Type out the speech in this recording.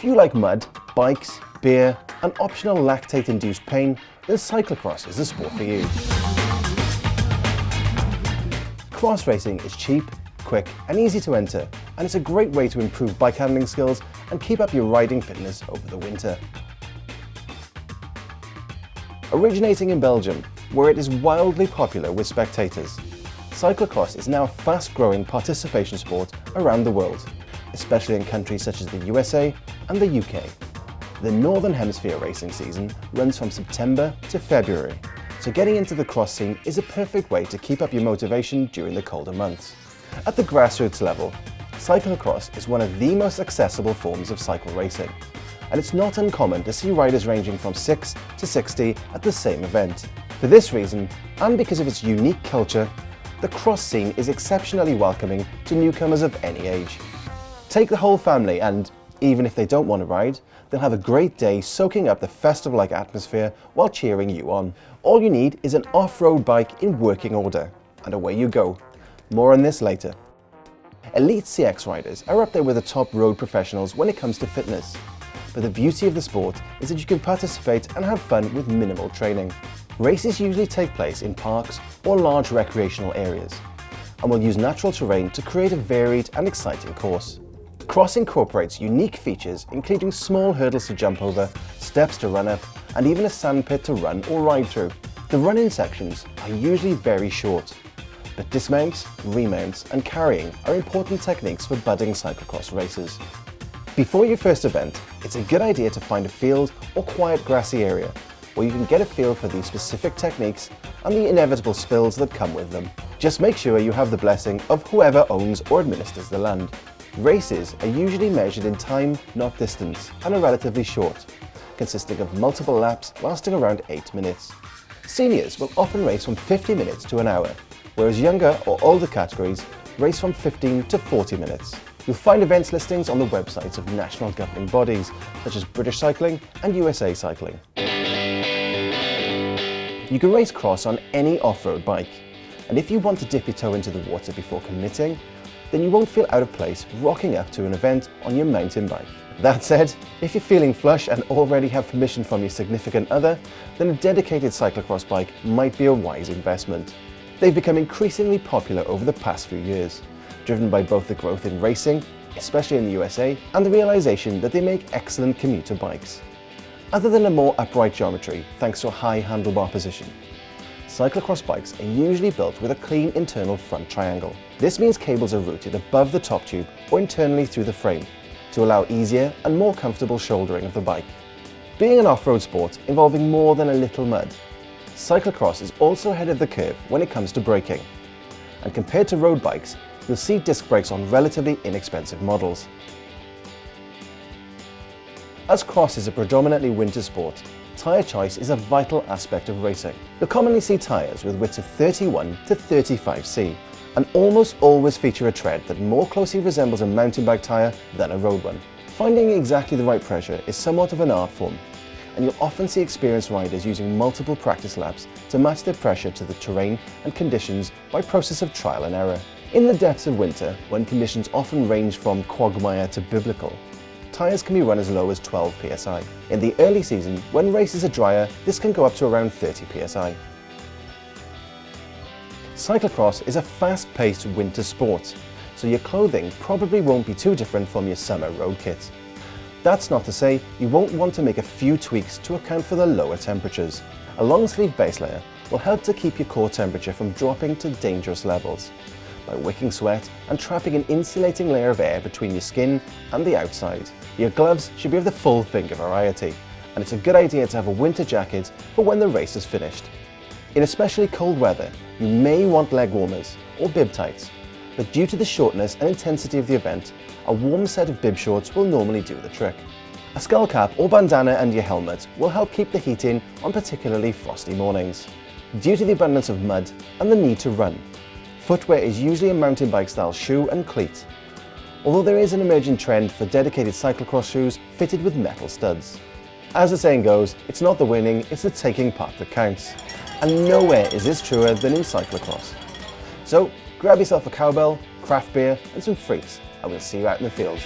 you like mud, bikes, beer and optional lactate-induced pain, then cyclocross is the sport for you. Cross racing is cheap, quick and easy to enter, and it's a great way to improve bike handling skills and keep up your riding fitness over the winter. Originating in Belgium, where it is wildly popular with spectators, cyclocross is now a fast-growing participation sport around the world, especially in countries such as the USA and the UK. The Northern Hemisphere racing season runs from September to February, so getting into the cross scene is a perfect way to keep up your motivation during the colder months. At the grassroots level, cyclocross is one of the most accessible forms of cycle racing, and it's not uncommon to see riders ranging from 6 to 60 at the same event. For this reason, and because of its unique culture, the cross scene is exceptionally welcoming to newcomers of any age. Take the whole family and, even if they don't want to ride, they'll have a great day soaking up the festival-like atmosphere while cheering you on. All you need is an off-road bike in working order, and away you go. More on this later. Elite CX riders are up there with the top road professionals when it comes to fitness. But the beauty of the sport is that you can participate and have fun with minimal training. Races usually take place in parks or large recreational areas, and will use natural terrain to create a varied and exciting course. Cross incorporates unique features including small hurdles to jump over, steps to run up, and even a sandpit to run or ride through. The run-in sections are usually very short, but dismounts, remounts and carrying are important techniques for budding cyclocross racers. Before your first event, it's a good idea to find a field or quiet grassy area where you can get a feel for these specific techniques and the inevitable spills that come with them. Just make sure you have the blessing of whoever owns or administers the land. Races are usually measured in time, not distance, and are relatively short, consisting of multiple laps lasting around 8 minutes. Seniors will often race from 50 minutes to an hour, whereas younger or older categories race from 15 to 40 minutes. You'll find events listings on the websites of national governing bodies such as British Cycling and USA Cycling. You can race cross on any off-road bike, and if you want to dip your toe into the water before committing, then you won't feel out of place rocking up to an event on your mountain bike. That said, if you're feeling flush and already have permission from your significant other, then a dedicated cyclocross bike might be a wise investment. They've become increasingly popular over the past few years, driven by both the growth in racing, especially in the USA, and the realization that they make excellent commuter bikes. Other than a more upright geometry thanks to a high handlebar position, cyclocross bikes are usually built with a clean internal front triangle. This means cables are routed above the top tube or internally through the frame to allow easier and more comfortable shouldering of the bike. Being an off-road sport involving more than a little mud, cyclocross is also ahead of the curve when it comes to braking. And compared to road bikes, you'll see disc brakes on relatively inexpensive models. As cross is a predominantly winter sport, tyre choice is a vital aspect of racing. You'll commonly see tyres with widths of 31 to 35C, and almost always feature a tread that more closely resembles a mountain bike tyre than a road one. Finding exactly the right pressure is somewhat of an art form, and you'll often see experienced riders using multiple practice laps to match their pressure to the terrain and conditions by process of trial and error. In the depths of winter, when conditions often range from quagmire to biblical, tyres can be run as low as 12 psi. In the early season, when races are drier, this can go up to around 30 psi. Cyclocross is a fast-paced winter sport, so your clothing probably won't be too different from your summer road kit. That's not to say you won't want to make a few tweaks to account for the lower temperatures. A long-sleeve base layer will help to keep your core temperature from dropping to dangerous levels by wicking sweat and trapping an insulating layer of air between your skin and the outside. Your gloves should be of the full finger variety, and it's a good idea to have a winter jacket for when the race is finished. In especially cold weather, you may want leg warmers or bib tights, but due to the shortness and intensity of the event, a warm set of bib shorts will normally do the trick. A skull cap or bandana under your helmet will help keep the heat in on particularly frosty mornings. Due to the abundance of mud and the need to run, footwear is usually a mountain bike style shoe and cleat, although there is an emerging trend for dedicated cyclocross shoes fitted with metal studs. As the saying goes, it's not the winning, it's the taking part that counts. And nowhere is this truer than in cyclocross. So grab yourself a cowbell, craft beer and some freaks, and we'll see you out in the fields.